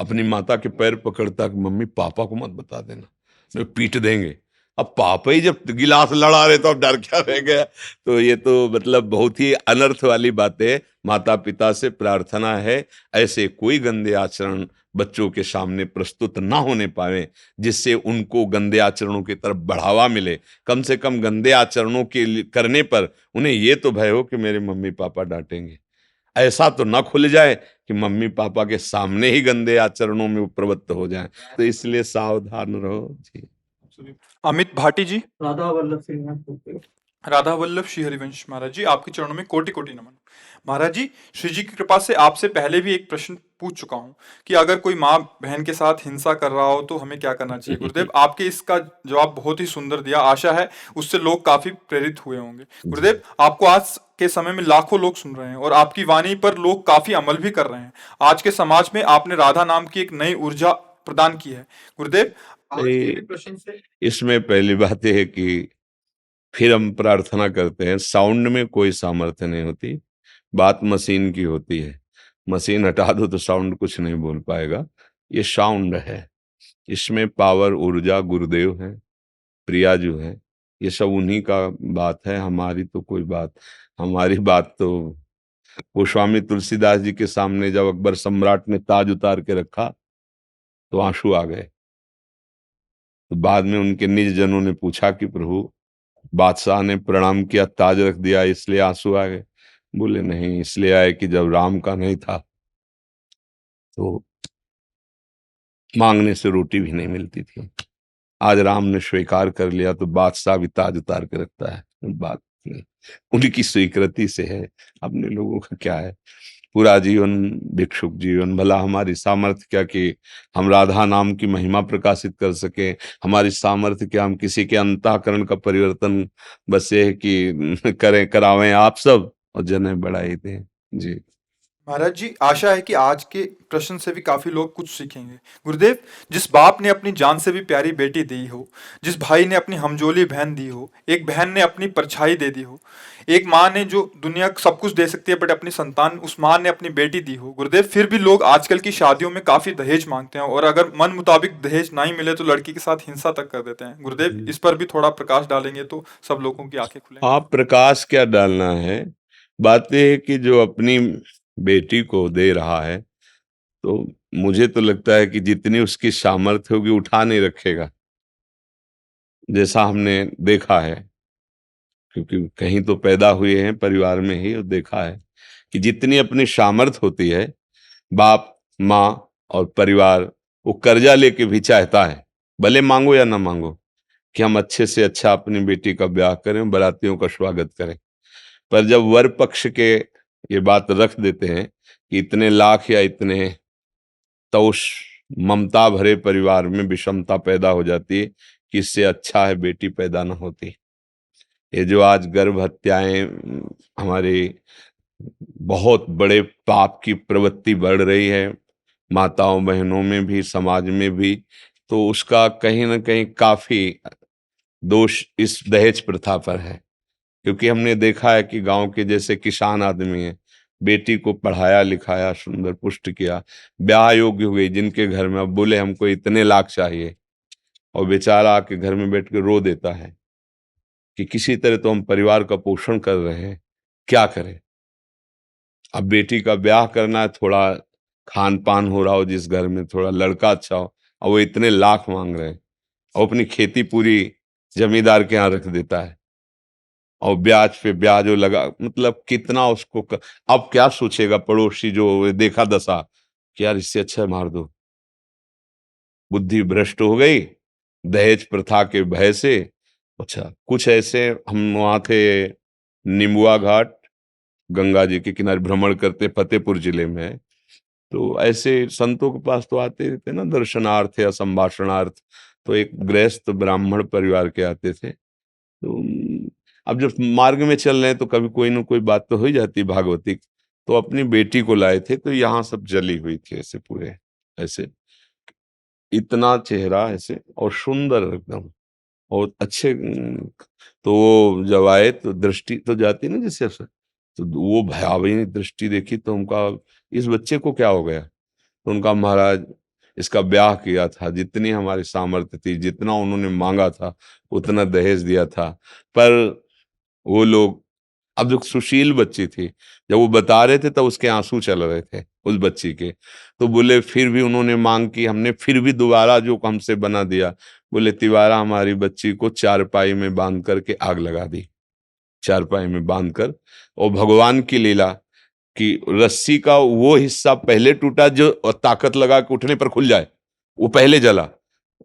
अपनी माता के पैर पकड़ता कि मम्मी पापा को मत बता देना, नहीं पीट देंगे। अब पापा ही जब गिलास लड़ा रहे तो अब डर क्या रह गया। तो ये तो मतलब बहुत ही अनर्थ वाली बात है। माता पिता से प्रार्थना है ऐसे कोई गंदे आचरण बच्चों के सामने प्रस्तुत ना होने पाए, जिससे उनको गंदे आचरणों की तरफ बढ़ावा मिले। कम से कम गंदे आचरणों के करने पर उन्हें ये तो भय हो कि मेरे मम्मी पापा डांटेंगे। ऐसा तो ना खुल जाए कि मम्मी पापा के सामने ही गंदे आचरणों में वो प्रवृत्त हो जाएं। तो इसलिए सावधान रहो जी। अमित भाटी जी। राधा वल्लभ सिंह। राधा वल्लभ श्री हरिवंश महाराज जी, आपके चरणों में कोटि कोटि नमन। महाराज जी, श्री जी की कृपा से आपसे पहले भी एक प्रश्न पूछ चुका हूं कि अगर कोई माँ बहन के साथ हिंसा कर रहा हो तो हमें क्या करना चाहिए। गुरुदेव, आपके इसका जवाब बहुत ही सुंदर दिया। आशा है उससे लोग काफी प्रेरित हुए होंगे। गुरुदेव, आपको आज के समय में लाखों लोग सुन रहे हैं और आपकी वाणी पर लोग काफी अमल भी कर रहे हैं। आज के समाज में आपने राधा नाम की एक नई ऊर्जा प्रदान की है। गुरुदेव, आज के भी प्रश्न से इसमें पहली बात यह है कि फिर हम प्रार्थना करते हैं, साउंड में कोई सामर्थ्य नहीं होती, बात मशीन की होती है। मशीन हटा दो तो साउंड कुछ नहीं बोल पाएगा। ये साउंड है, इसमें पावर ऊर्जा गुरुदेव है, प्रिया जो है, ये सब उन्हीं का बात है। हमारी तो कोई बात, हमारी बात तो गोस्वामी तुलसीदास जी के सामने जब अकबर सम्राट ने ताज उतार के रखा तो आंसू आ गए। तो बाद में उनके निज जनों ने पूछा कि प्रभु, बादशाह ने प्रणाम किया, ताज रख दिया, इसलिए आंसू आ गए। बोले नहीं, इसलिए आए कि जब राम का नहीं था तो मांगने से रोटी भी नहीं मिलती थी। आज राम ने स्वीकार कर लिया तो बादशाह भी ताज उतार के रखता है। बात नहीं, उनकी स्वीकृति से है, अपने लोगों का क्या है। पूरा जीवन भिक्षुक जीवन, भला हमारी सामर्थ्य क्या कि हम राधा नाम की महिमा प्रकाशित कर सके। हमारी सामर्थ्य क्या हम किसी के अंतःकरण का परिवर्तन बस ये है कि करें, करावें आप सब और जने बढ़ाई दें जी। महाराज जी, आशा है कि आज के प्रश्न से भी काफी लोग कुछ सीखेंगे। गुरुदेव, जिस बाप ने अपनी जान से भी प्यारी बेटी दी हो, जिस भाई ने अपनी हमजोली बहन दी हो, एक बहन ने अपनी परछाई दे दी हो, एक माँ ने जो दुनिया सब कुछ दे सकती है बट अपनी संतान, उस माँ ने अपनी बेटी दी हो। गुरुदेव, फिर भी लोग आजकल की शादियों में काफी दहेज मांगते हैं और अगर मन मुताबिक दहेज नहीं मिले तो लड़की के साथ हिंसा तक कर देते हैं। गुरुदेव, इस पर भी थोड़ा प्रकाश डालेंगे तो सब लोगों की आंखें खुलेंगी। आप प्रकाश क्या डालना है, बात यह है कि जो अपनी बेटी को दे रहा है तो मुझे तो लगता है कि जितनी उसकी सामर्थ्य होगी उठा नहीं रखेगा, जैसा हमने देखा है। क्योंकि कहीं तो पैदा हुए हैं परिवार में ही, और देखा है कि जितनी अपनी सामर्थ्य होती है, बाप माँ और परिवार वो कर्जा लेके भी चाहता है, भले मांगो या ना मांगो, कि हम अच्छे से अच्छा अपनी बेटी का ब्याह करें, बारातियों का स्वागत करें। पर जब वर पक्ष के ये बात रख देते हैं कि इतने लाख या इतने, तो उस ममता भरे परिवार में विषमता पैदा हो जाती है कि इससे अच्छा है बेटी पैदा ना होती। ये जो आज गर्भ हत्याएं हमारे बहुत बड़े पाप की प्रवृत्ति बढ़ रही है, माताओं बहनों में भी समाज में भी, तो उसका कहीं ना कहीं काफी दोष इस दहेज प्रथा पर है। क्योंकि हमने देखा है कि गांव के जैसे किसान आदमी हैं, बेटी को पढ़ाया लिखाया, सुंदर पुष्ट किया, ब्याह योग्य हो गई, जिनके घर में अब बोले हमको इतने लाख चाहिए, और बेचारा आके घर में बैठ के रो देता है कि किसी तरह तो हम परिवार का पोषण कर रहे हैं, क्या करें। अब बेटी का ब्याह करना है, थोड़ा खान पान हो रहा हो जिस घर में, थोड़ा लड़का अच्छा हो, और वो इतने लाख मांग रहे हैं, और अपनी खेती पूरी जमींदार के यहाँ रख देता है, और ब्याज पे ब्याज वो लगा, मतलब कितना उसको अब क्या सोचेगा पड़ोसी जो देखा दशा कि यार इससे अच्छा मार दो। बुद्धि भ्रष्ट हो गई दहेज प्रथा के भय से। अच्छा, कुछ ऐसे हम वहां थे निम्बुआ घाट, गंगा जी के किनारे भ्रमण करते, फतेहपुर जिले में है। तो ऐसे संतों के पास तो आते रहते ना दर्शनार्थ या संभाषणार्थ। तो एक गृहस्थ ब्राह्मण परिवार के आते थे। तो अब जब मार्ग में चल रहे हैं तो कभी कोई ना कोई बात तो हो ही जाती है भागवतिक। तो अपनी बेटी को लाए थे, तो यहाँ सब जली हुई थी ऐसे पूरे, ऐसे इतना चेहरा ऐसे और सुंदर एकदम और अच्छे तो वो जब आए तो दृष्टि तो जाती ना जिससे से, तो वो भयावही दृष्टि देखी तो उनका इस बच्चे को क्या हो गया। तो उनका महाराज इसका ब्याह किया था, जितनी हमारी सामर्थ्य थी, जितना उन्होंने मांगा था उतना दहेज दिया था, पर वो लोग अब जो सुशील बच्ची थी, जब वो बता रहे थे तब उसके आंसू चल रहे थे उस बच्ची के। तो बोले फिर भी उन्होंने मांग की, हमने फिर भी दोबारा जो हमसे बना दिया। बोले तिवारा हमारी बच्ची को चारपाई में बांध करके आग लगा दी, चारपाई में बांध कर। और भगवान की लीला कि रस्सी का वो हिस्सा पहले टूटा जो ताकत लगा के उठने पर खुल जाए, वो पहले जला,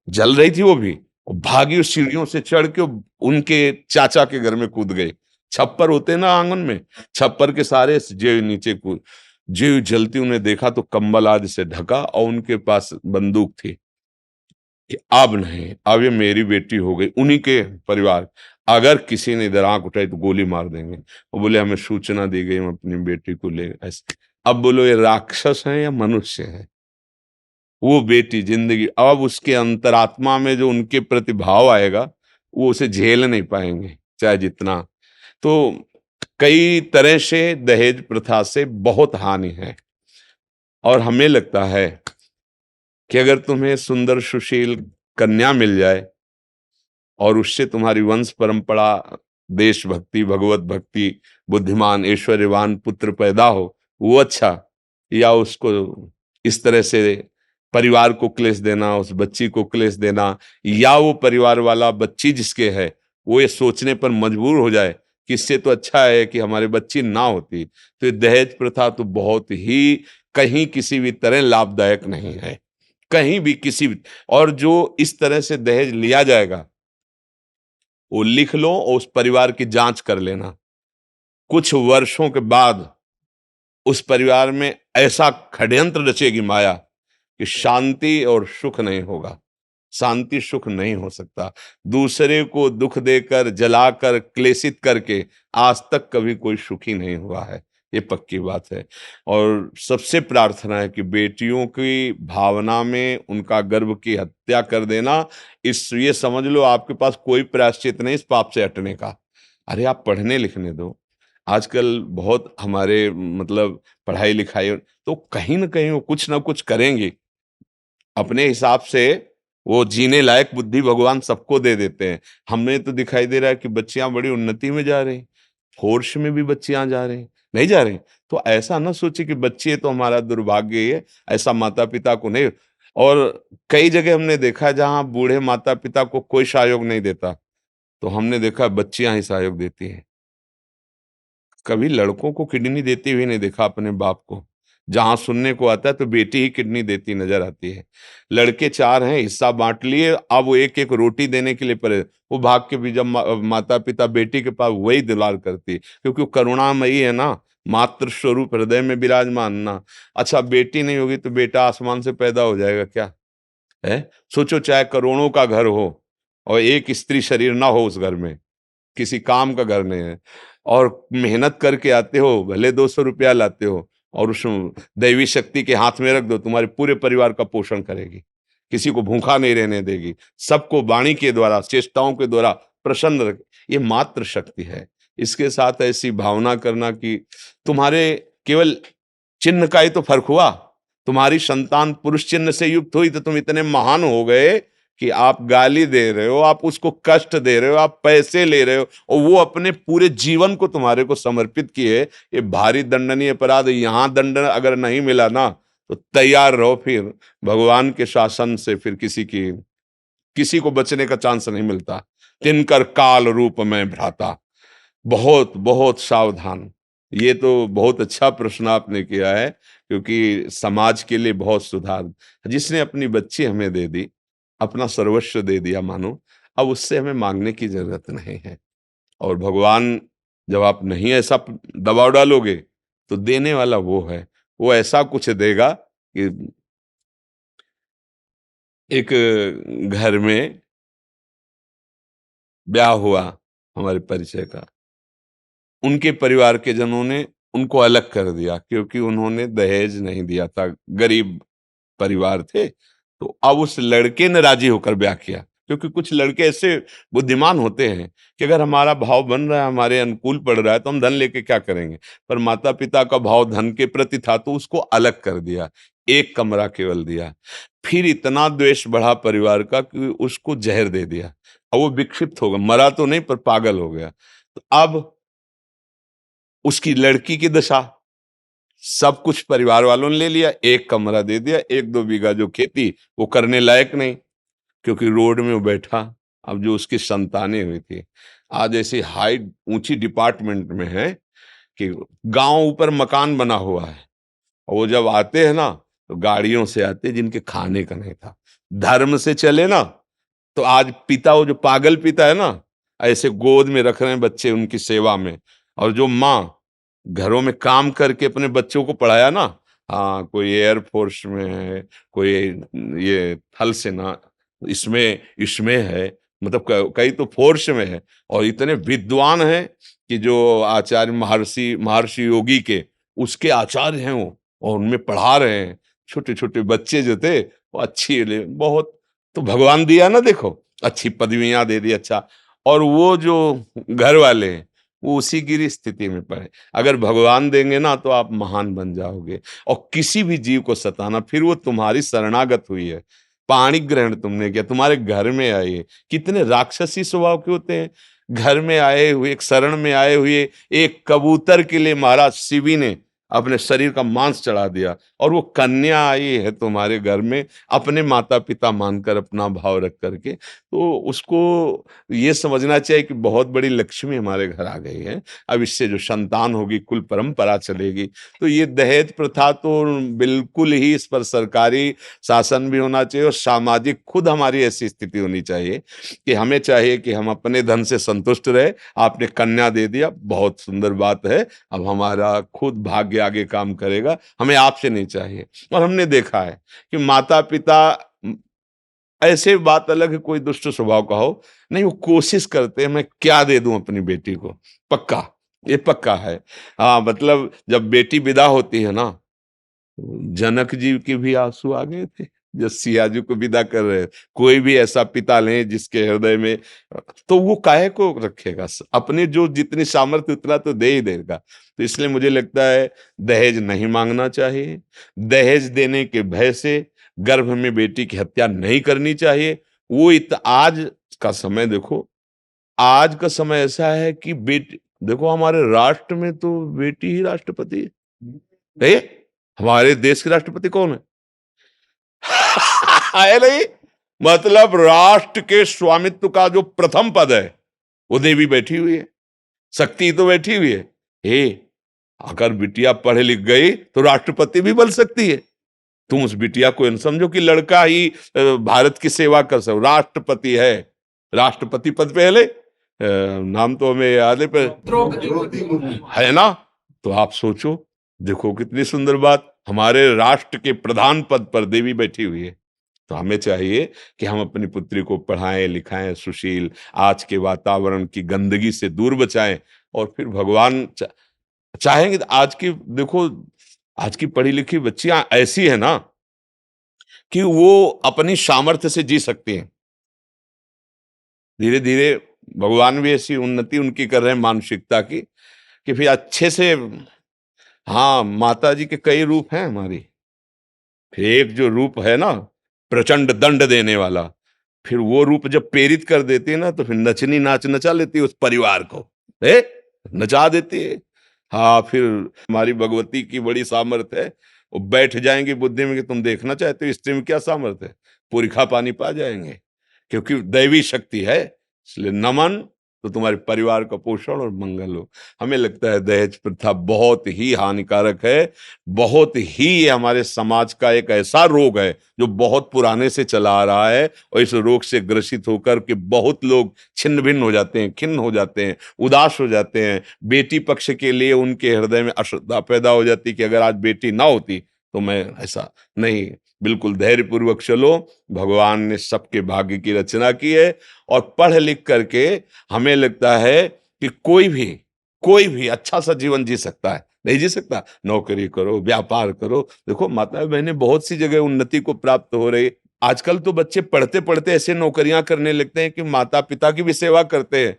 जल रही थी वो भी, और भागी उस सीढ़ियों से चढ़ के उनके चाचा के घर में कूद गई। छप्पर होते ना आंगन में, छप्पर के सारे जे नीचे कूद, जे जलती उन्हें देखा तो कंबल आदि से ढका और उनके पास बंदूक थी कि अब नहीं, अब ये मेरी बेटी हो गई, उन्हीं के परिवार, अगर किसी ने इधर आंख उठाई तो गोली मार देंगे। वो बोले हमें सूचना दी गई, हम अपनी बेटी को ले ऐसे। अब बोलो ये राक्षस है या मनुष्य है। वो बेटी जिंदगी, अब उसके अंतरात्मा में जो उनके प्रति भाव आएगा वो उसे झेल नहीं पाएंगे चाहे जितना। तो कई तरह से दहेज प्रथा से बहुत हानि है, और हमें लगता है कि अगर तुम्हें सुंदर सुशील कन्या मिल जाए और उससे तुम्हारी वंश परंपरा, देशभक्ति, भगवत भक्ति, बुद्धिमान ऐश्वर्यवान पुत्र पैदा हो, वो अच्छा। या उसको इस तरह से परिवार को क्लेश देना, उस बच्ची को क्लेश देना, या वो परिवार वाला बच्ची जिसके है वो ये सोचने पर मजबूर हो जाए कि इससे तो अच्छा है कि हमारी बच्ची ना होती। तो ये दहेज प्रथा तो बहुत ही कहीं किसी भी तरह लाभदायक नहीं है, कहीं भी किसी भी। और जो इस तरह से दहेज लिया जाएगा वो लिख लो और उस परिवार की जांच कर लेना, कुछ वर्षों के बाद उस परिवार में ऐसा षड्यंत्र रचेगी माया कि शांति और सुख नहीं होगा, शांति सुख नहीं हो सकता। दूसरे को दुख देकर, जलाकर, क्लेशित करके आज तक कभी कोई सुखी नहीं हुआ है, ये पक्की बात है। और सबसे प्रार्थना है कि बेटियों की भावना में उनका गर्भ की हत्या कर देना, इस ये समझ लो आपके पास कोई प्रायश्चित नहीं इस पाप से हटने का। अरे आप पढ़ने लिखने दो, आजकल बहुत हमारे मतलब पढ़ाई लिखाई, तो कहीं ना कहीं वो कुछ ना कुछ करेंगे अपने हिसाब से। वो जीने लायक बुद्धि भगवान सबको दे देते हैं। हमें तो दिखाई दे रहा है कि बच्चियां बड़ी उन्नति में जा रही, फोर्स में भी बच्चियां जा रही, नहीं जा रही। तो ऐसा ना सोचे कि बच्चे तो हमारा दुर्भाग्य है, ऐसा माता पिता को नहीं। और कई जगह हमने देखा जहां बूढ़े माता पिता को कोई सहयोग नहीं देता, तो हमने देखा बच्चियां ही सहयोग देती हैं। कभी लड़कों को किडनी देते हुए नहीं देखा अपने बाप को। जहां सुनने को आता है तो बेटी ही किडनी देती नजर आती है। लड़के चार हैं, हिस्सा बांट लिए, अब वो एक एक रोटी देने के लिए पड़े, वो भाग के भी जब माता पिता बेटी के पास वही दुलार करती है, क्योंकि वो करुणामयी है ना, मातृ स्वरूप हृदय में विराजमान ना। अच्छा बेटी नहीं होगी तो बेटा आसमान से पैदा हो जाएगा क्या है। सोचो चाहे करोड़ों का घर हो और एक स्त्री शरीर ना हो उस घर में, किसी काम का घर नहीं है, और मेहनत करके आते हो, भले 200 रुपया लाते हो, और उस दैवी शक्ति के हाथ में रख दो, तुम्हारे पूरे परिवार का पोषण करेगी, किसी को भूखा नहीं रहने देगी, सबको वाणी के द्वारा, चेष्टाओं के द्वारा प्रसन्न रख। ये मात्र शक्ति है। इसके साथ ऐसी भावना करना कि तुम्हारे केवल चिन्ह का ही तो फर्क हुआ, तुम्हारी संतान पुरुष चिन्ह से युक्त हुई तो तुम इतने महान हो गए कि आप गाली दे रहे हो, आप उसको कष्ट दे रहे हो, आप पैसे ले रहे हो, और वो अपने पूरे जीवन को तुम्हारे को समर्पित किए। ये भारी दंडनीय अपराध है। यहां दंड अगर नहीं मिला ना तो तैयार रहो, फिर भगवान के शासन से फिर किसी को बचने का चांस नहीं मिलता। तिनकर काल रूप में भ्राता, बहुत बहुत सावधान। ये तो बहुत अच्छा प्रश्न आपने किया है, क्योंकि समाज के लिए बहुत सुधार, जिसने अपनी बच्ची हमें दे दी, अपना सर्वस्व दे दिया मानो, अब उससे हमें मांगने की जरूरत नहीं है। और भगवान जब आप नहीं ऐसा दबाव डालोगे तो देने वाला वो है, वो ऐसा कुछ देगा कि एक घर में ब्याह हुआ हमारे परिचय का, उनके परिवार के जनों ने उनको अलग कर दिया, क्योंकि उन्होंने दहेज नहीं दिया था, गरीब परिवार थे। तो अब उस लड़के ने राजी होकर ब्याह किया, क्योंकि कुछ लड़के ऐसे बुद्धिमान होते हैं कि अगर हमारा भाव बन रहा है, हमारे अनुकूल पड़ रहा है, तो हम धन लेके क्या करेंगे। पर माता पिता का भाव धन के प्रति था, तो उसको अलग कर दिया, एक कमरा केवल दिया। फिर इतना द्वेष बढ़ा परिवार का कि उसको जहर दे दिया, और वो विक्षिप्त हो गया, मरा तो नहीं पर पागल हो गया। तो अब उसकी लड़की की दशा, सब कुछ परिवार वालों ने ले लिया, एक कमरा दे दिया, 1-2 बीघा जो खेती वो करने लायक नहीं, क्योंकि रोड में वो बैठा। अब जो उसकी संतानें हुई थी, आज ऐसी हाई ऊंची डिपार्टमेंट में है कि गांव ऊपर मकान बना हुआ है, और वो जब आते हैं ना, तो गाड़ियों से आते जिनके खाने का नहीं था। धर्म से चले ना, तो आज पिता, वो जो पागल पिता है ना, ऐसे गोद में रख रहे हैं बच्चे उनकी सेवा में। और जो माँ घरों में काम करके अपने बच्चों को पढ़ाया ना, हाँ, कोई एयरफोर्स में है, कोई ये थल सेना इसमें इसमें है, मतलब कई तो फोर्स में है, और इतने विद्वान हैं कि जो आचार्य महर्षि महर्षि योगी के उसके आचार्य हैं वो, और उनमें पढ़ा रहे हैं। छोटे छोटे बच्चे जो थे वो अच्छी बहुत, तो भगवान दिया ना, देखो अच्छी पदवियां दे दी, अच्छा। और वो जो घर वाले हैं वो उसी गिरी स्थिति में पड़े। अगर भगवान देंगे ना तो आप महान बन जाओगे, और किसी भी जीव को सताना, फिर वो तुम्हारी शरणागत हुई है, पाणी ग्रहण तुमने किया, तुम्हारे घर में आए। कितने राक्षसी स्वभाव के होते हैं। घर में आए हुए, एक शरण में आए हुए एक कबूतर के लिए महाराज शिवी ने अपने शरीर का मांस चढ़ा दिया, और वो कन्या आई है तुम्हारे घर में अपने माता पिता मानकर, अपना भाव रख करके। तो उसको ये समझना चाहिए कि बहुत बड़ी लक्ष्मी हमारे घर आ गई है, अब इससे जो संतान होगी कुल परंपरा चलेगी। तो ये दहेज प्रथा तो बिल्कुल ही, इस पर सरकारी शासन भी होना चाहिए, और सामाजिक खुद हमारी ऐसी स्थिति होनी चाहिए कि हमें चाहिए कि हम अपने धन से संतुष्ट रहे। आपने कन्या दे दिया, बहुत सुंदर बात है, अब हमारा खुद भाग्य आगे काम करेगा, हमें आपसे नहीं चाहिए। और हमने देखा है कि माता पिता, ऐसे बात अलग है कोई दुष्ट स्वभाव का हो, नहीं, वो कोशिश करते हैं मैं क्या दे दूं अपनी बेटी को, पक्का, ये पक्का है। हाँ, मतलब जब बेटी विदा होती है ना, जनक जी के भी आंसू आ गए थे जब सिया जी को विदा कर रहे। कोई भी ऐसा पिता लें जिसके हृदय में, तो वो काहे को रखेगा, अपने जो जितनी सामर्थ्य उतना तो दे ही देगा। तो इसलिए मुझे लगता है दहेज नहीं मांगना चाहिए, दहेज देने के भय से गर्भ में बेटी की हत्या नहीं करनी चाहिए। वो आज का समय देखो, आज का समय ऐसा है कि बेटी, देखो हमारे राष्ट्र में तो बेटी ही राष्ट्रपति है। हमारे देश के राष्ट्रपति कौन है? है नहीं, मतलब राष्ट्र के स्वामित्व का जो प्रथम पद है वो देवी बैठी हुई है, शक्ति तो बैठी हुई है। अगर बिटिया पढ़ लिख गई तो राष्ट्रपति भी बन सकती है। तुम उस बिटिया को इन समझो कि लड़का ही भारत की सेवा कर सकता, राष्ट्रपति है, राष्ट्रपति पद पे नाम तो हमें याद है है ना। तो आप सोचो, देखो कितनी सुंदर बात, हमारे राष्ट्र के प्रधान पद पर देवी बैठी हुई है। तो हमें चाहिए कि हम अपनी पुत्री को पढ़ाएं लिखाएं, सुशील, आज के वातावरण की गंदगी से दूर बचाएं, और फिर भगवान चाहेंगे। आज की देखो, आज की पढ़ी लिखी बच्चियां ऐसी है ना कि वो अपनी सामर्थ्य से जी सकती हैं। धीरे धीरे भगवान भी ऐसी उन्नति उनकी कर रहे हैं मानसिकता की, कि फिर अच्छे से, हाँ, माता जी के कई रूप हैं हमारी। फिर एक जो रूप है ना प्रचंड दंड देने वाला, फिर वो रूप जब प्रेरित कर देती है ना, तो फिर नचनी नाच नचा लेती है उस परिवार को, नचा देती है। हाँ, फिर हमारी भगवती की बड़ी सामर्थ्य है, वो बैठ जाएंगे बुद्धि में कि तुम देखना चाहते हो स्त्री में क्या सामर्थ्य है, पूरी खा पानी पा जाएंगे, क्योंकि दैवी शक्ति है। इसलिए नमन, तो तुम्हारे परिवार का पोषण और मंगल हो। हमें लगता है दहेज प्रथा बहुत ही हानिकारक है, बहुत ही ये हमारे समाज का एक ऐसा रोग है जो बहुत पुराने से चला आ रहा है, और इस रोग से ग्रसित होकर के बहुत लोग छिन्न भिन्न हो जाते हैं, खिन्न हो जाते हैं, उदास हो जाते हैं। बेटी पक्ष के लिए उनके हृदय में अश्रद्धा पैदा हो जाती कि अगर आज बेटी ना होती तो मैं ऐसा नहीं। बिल्कुल धैर्यपूर्वक चलो, भगवान ने सबके भाग्य की रचना की है, और पढ़ लिख करके हमें लगता है कि कोई भी अच्छा सा जीवन जी सकता है। नहीं जी सकता। नौकरी करो, व्यापार करो। देखो माता बहनें बहुत सी जगह उन्नति को प्राप्त हो रही। आजकल तो बच्चे पढ़ते-पढ़ते ऐसे नौकरियां करने लगते हैं कि माता-पिता की भी सेवा करते हैं,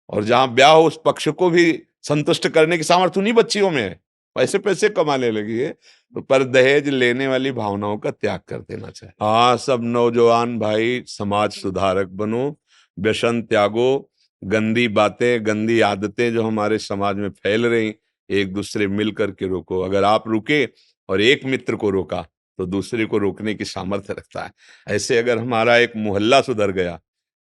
और जहां ब्याह हो उस पक्ष को भी संतुष्ट करने की सामर्थ्य उन्हीं बच्चियों में है। पैसे-पैसे कमाने लगी है, तो पर दहेज लेने वाली भावनाओं का त्याग कर देना चाहिए। हाँ, सब नौजवान भाई समाज सुधारक बनो, व्यसन त्यागो, गंदी बातें, गंदी आदतें जो हमारे समाज में फैल रही, एक दूसरे मिल करके रोको। अगर आप रुके और एक मित्र को रोका, तो दूसरे को रोकने की सामर्थ्य रखता है। ऐसे अगर हमारा एक मोहल्ला सुधर गया,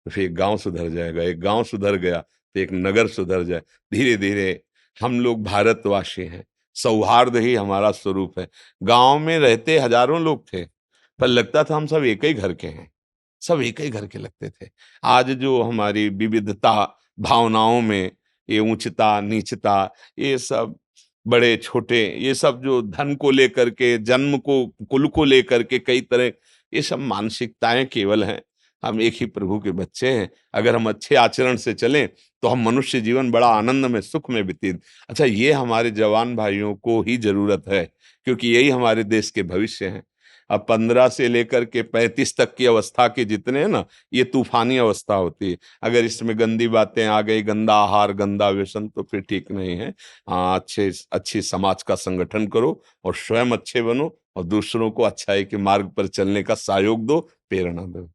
तो फिर एक गांव सुधर जाएगा, एक गांव सुधर गया तो एक नगर सुधर जाए। धीरे धीरे हम लोग भारतवासी हैं, सौहार्द ही हमारा स्वरूप है। गांव में रहते हजारों लोग थे, पर लगता था हम सब एक ही घर के हैं, सब एक ही घर के लगते थे। आज जो हमारी विविधता भावनाओं में, ये ऊंचता नीचता, ये सब बड़े छोटे, ये सब जो धन को लेकर के, जन्म को, कुल को लेकर के कई तरह, ये सब मानसिकताएं केवल हैं। हम एक ही प्रभु के बच्चे हैं। अगर हम अच्छे आचरण से चलें तो हम मनुष्य जीवन बड़ा आनंद में, सुख में व्यतीत। अच्छा, ये हमारे जवान भाइयों को ही जरूरत है, क्योंकि यही हमारे देश के भविष्य हैं। अब 15 से लेकर के 35 तक की अवस्था के जितने हैं ना, ये तूफानी अवस्था होती है। अगर इसमें गंदी बातें आ गई, गंदा आहार, गंदा व्यसन, तो फिर ठीक नहीं है। हाँ, अच्छी समाज का संगठन करो और स्वयं अच्छे बनो और दूसरों को अच्छाई के मार्ग पर चलने का सहयोग दो, प्रेरणा दो।